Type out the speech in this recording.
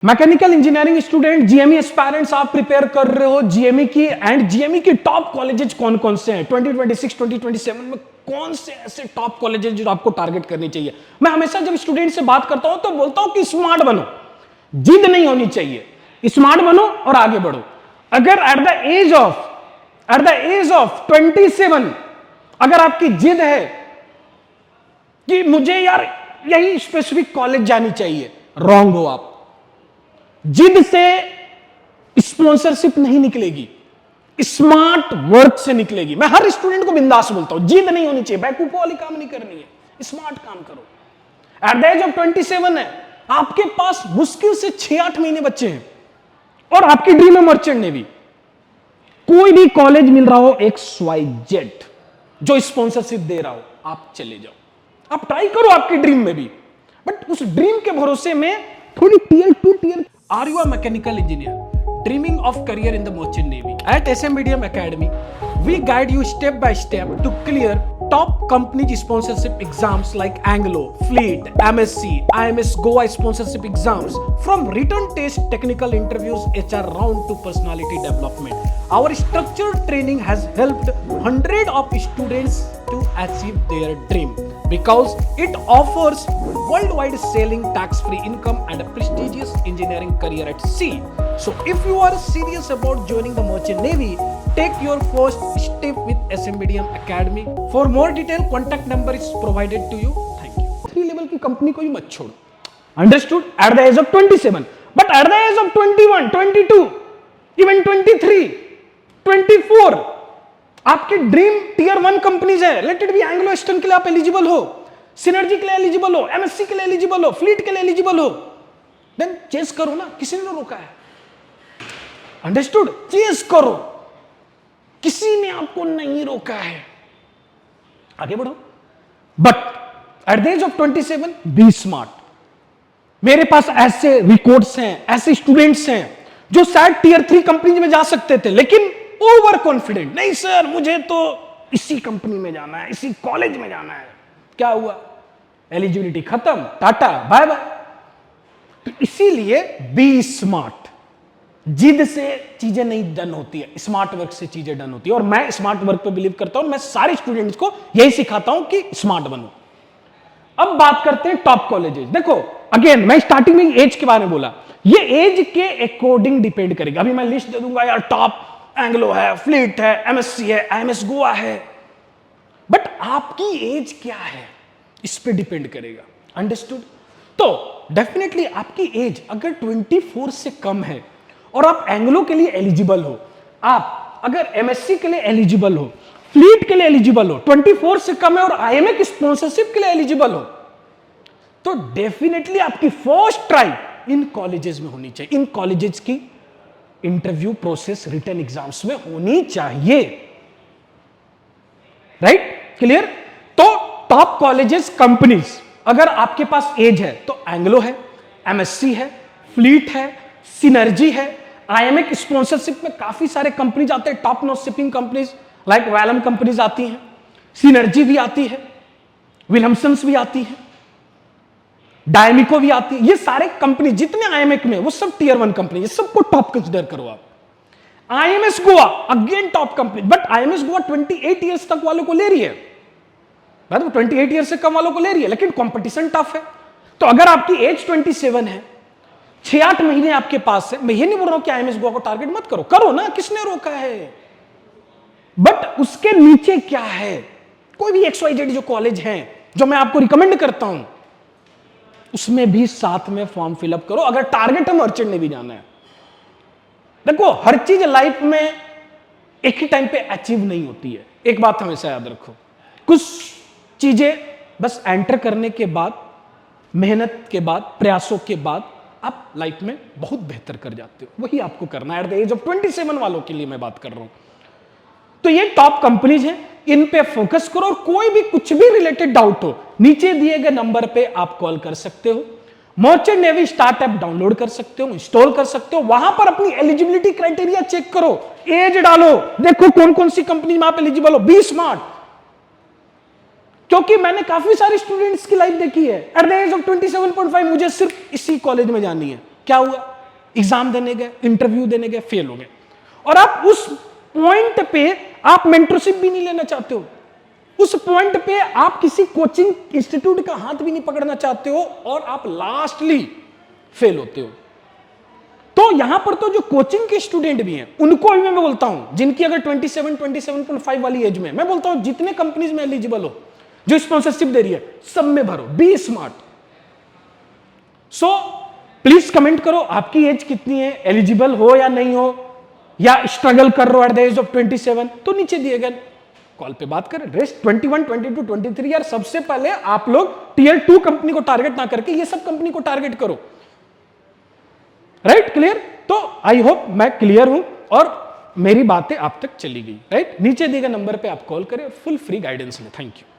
Mechanical engineering student, GME aspirants आप prepare कर रहे हो जीएमई की, एंड जीएमई की टॉप कॉलेजेस कौन कौन से हैं 2026 2027 में, कौन से ऐसे टॉप कॉलेजेस जो आपको टारगेट करनी चाहिए। मैं हमेशा जब स्टूडेंट से बात करता हूं तो बोलता हूं कि स्मार्ट बनो, जिद नहीं होनी चाहिए, स्मार्ट बनो और आगे बढ़ो। अगर एट द एज ऑफ 27 अगर आपकी जिद है कि मुझे यार यही स्पेसिफिक कॉलेज जानी चाहिए, रॉन्ग हो आप। जिद से स्पॉन्सरशिप नहीं निकलेगी, स्मार्ट वर्क से निकलेगी। मैं हर स्टूडेंट को बिंदास बोलता हूं, जिद नहीं होनी चाहिए, बेवकूफों वाली काम नहीं करनी है, स्मार्ट काम करो। एट द एज ऑफ 27 है, आपके पास मुश्किल से 6-8 महीने बच्चे हैं और आपकी ड्रीम है मर्चेंट नेवी। कोई भी कॉलेज मिल रहा हो XYZ जो स्पॉन्सरशिप दे रहा हो, आप चले जाओ, आप ट्राई करो आपकी ड्रीम में भी, बट उस ड्रीम के भरोसे में थोड़ी tier 2 tier. Are you a mechanical engineer dreaming of career in the merchant navy? At SM Medium Academy, we guide you step by step to clear top company sponsorship exams like Anglo, Fleet, MSc, IMS Goa sponsorship exams. From written test, technical interviews, HR round to personality development. Our structured training has helped hundreds of students to achieve their dream because it offers worldwide sailing, tax-free income and a prestigious engineering career at sea. So if you are serious about joining the merchant navy, take your first step with SM Medium Academy. For more detail, contact number is provided to you. Thank you. 3 level की company को ही मत छोड़ो, understood? At the age of 27, but at the age of 21, 22, even 23, 24 आपकी dream tier 1 companies है। Let it be Anglo western के लिए आप एलिजिबल हो, सिनर्जी के लिए एलिजिबल हो, एमएससी के लिए एलिजिबल हो, फ्लीट के लिए एलिजिबल हो, देन चेस करो ना, किसी ने रोका है, अंडरस्टूड? चेस करो, किसी ने आपको नहीं रोका है, आगे बढ़ो। But at the age of 27 be smart. मेरे पास ऐसे रिकॉर्ड्स हैं, ऐसे स्टूडेंट्स हैं जो शायद टियर 3 कंपनी में जा सकते थे लेकिन ओवर कॉन्फिडेंट, नहीं सर मुझे तो इसी कंपनी में जाना है, इसी कॉलेज में जाना है। क्या हुआ? एलिजिबिलिटी खत्म, टाटा बाय बाय। तो इसीलिए बी स्मार्ट। जिद से चीजें नहीं डन होती है, स्मार्ट वर्क से चीजें डन होती है, और मैं स्मार्ट वर्क पे बिलीव करता हूं। मैं सारे स्टूडेंट्स को यही सिखाता हूं कि स्मार्ट बनो। अब बात करते हैं टॉप कॉलेजेस। देखो अगेन मैं स्टार्टिंग में एज के बारे में बोला, ये एज के अकॉर्डिंग डिपेंड करेगा। अभी मैं लिस्ट दे दूंगा यार, टॉप एंग्लो है, फ्लीट है, एमएससी है, आईएमएस गोवा है, बट आपकी एज क्या है इस पे डिपेंड करेगा, अंडरस्टूड? तो डेफिनेटली आपकी एज अगर 24 से कम है और आप एंग्लो के लिए एलिजिबल हो, आप अगर एमएससी के लिए एलिजिबल हो, फ्लीट के लिए एलिजिबल हो, 24 से कम है और आईएमए की स्पॉन्सरशिप के लिए एलिजिबल हो, तो डेफिनेटली आपकी फर्स्ट ट्राई इन कॉलेजेस में होनी चाहिए। इन कॉलेजेस की इंटरव्यू प्रोसेस रिटन एग्जाम्स में होनी चाहिए, राइट? क्लियर? तो टॉप कॉलेजेस कंपनीज, अगर आपके पास एज है तो एंग्लो है, एमएससी है, फ्लीट है, सिनर्जी है, आईएमए की स्पॉन्सरशिप में काफी सारे कंपनीज आते हैं, top notch shipping companies like Wallem companies आती हैं, सिनर्जी भी आती है, विलियमसन्स भी आती है, डायमिको भी आती है। ये सारे कंपनी जितने आईएमए में वो सब टियर 1 कंपनी, ये सबको टॉप कंसीडर करो आप। IMS Goa again top company, but IMS Goa 28 years तक वालों को ले रही है, 28 ईयर से कम वालों को ले रही है, लेकिन कंपटीशन टफ है। तो अगर आपकी एज 27 है, 6-8 महीने आपके पास है, मैं ये नहीं बोल रहा हूं कि आईएमएस गोवा को टारगेट मत करो, करो ना, किसने रोका है, बट उसके नीचे क्या है, कोई भी XYZ जो कॉलेज है जो मैं आपको रिकमेंड करता हूं, उसमें भी साथ में फॉर्म फिलअप करो अगर टारगेट है मर्चेंट नेवी जाना है। देखो हर चीज लाइफ में एक ही टाइम पे अचीव नहीं होती है, एक बात हमेशा याद रखो, कुछ चीजें बस एंटर करने के बाद, मेहनत के बाद, प्रयासों के बाद आप लाइफ में बहुत बेहतर कर जाते हो, वही आपको करना है। एट द एज ऑफ 27 वालों के लिए मैं बात कर रहा हूं। तो ये टॉप कंपनीज हैं, इन पे फोकस करो, और कोई भी कुछ भी रिलेटेड डाउट हो, नीचे दिए गए नंबर पे आप कॉल कर सकते हो। Merchant navy start app download कर सकते हो, इंस्टॉल कर सकते हो, वहां पर अपनी एलिजिबिलिटी क्राइटेरिया चेक करो, एज डालो, देखो कौन कौन सी कंपनी में आप एलिजिबल हो, बी स्मार्ट। क्योंकि मैंने काफी सारे स्टूडेंट्स की लाइफ देखी है, एट द एज ऑफ 27.5 मुझे सिर्फ इसी कॉलेज में जानी है, क्या हुआ? एग्जाम देने गए, इंटरव्यू देने गए, फेल हो गए, और आप उस पॉइंट पे आप मेंटरशिप भी नहीं लेना चाहते हो, उस पॉइंट पे आप किसी कोचिंग इंस्टीट्यूट का हाथ भी नहीं पकड़ना चाहते हो, और आप लास्टली फेल होते हो। तो यहां पर तो जो कोचिंग के स्टूडेंट भी हैं उनको भी मैं बोलता हूं, जिनकी अगर 27.5 वाली एज में, मैं बोलता हूं जितने कंपनीज में एलिजिबल हो, जो स्पॉन्सरशिप दे रही है, सब में भरो, be smart. So please comment करो आपकी एज कितनी है, एलिजिबल हो या नहीं हो, या स्ट्रगल कर रहे हो एट द एज ऑफ 27, तो नीचे दिए गए कॉल पे बात करें। रेस्ट 21, 22, 23, यार सबसे पहले आप लोग टियर 2 कंपनी को टारगेट ना करके ये सब कंपनी को टारगेट करो। Right, clear? तो आई होप मैं क्लियर हूं और मेरी बातें आप तक चली गई। राइट, नीचे दिए गए नंबर पे आप कॉल करें, फुल फ्री गाइडेंस लें। Thank you.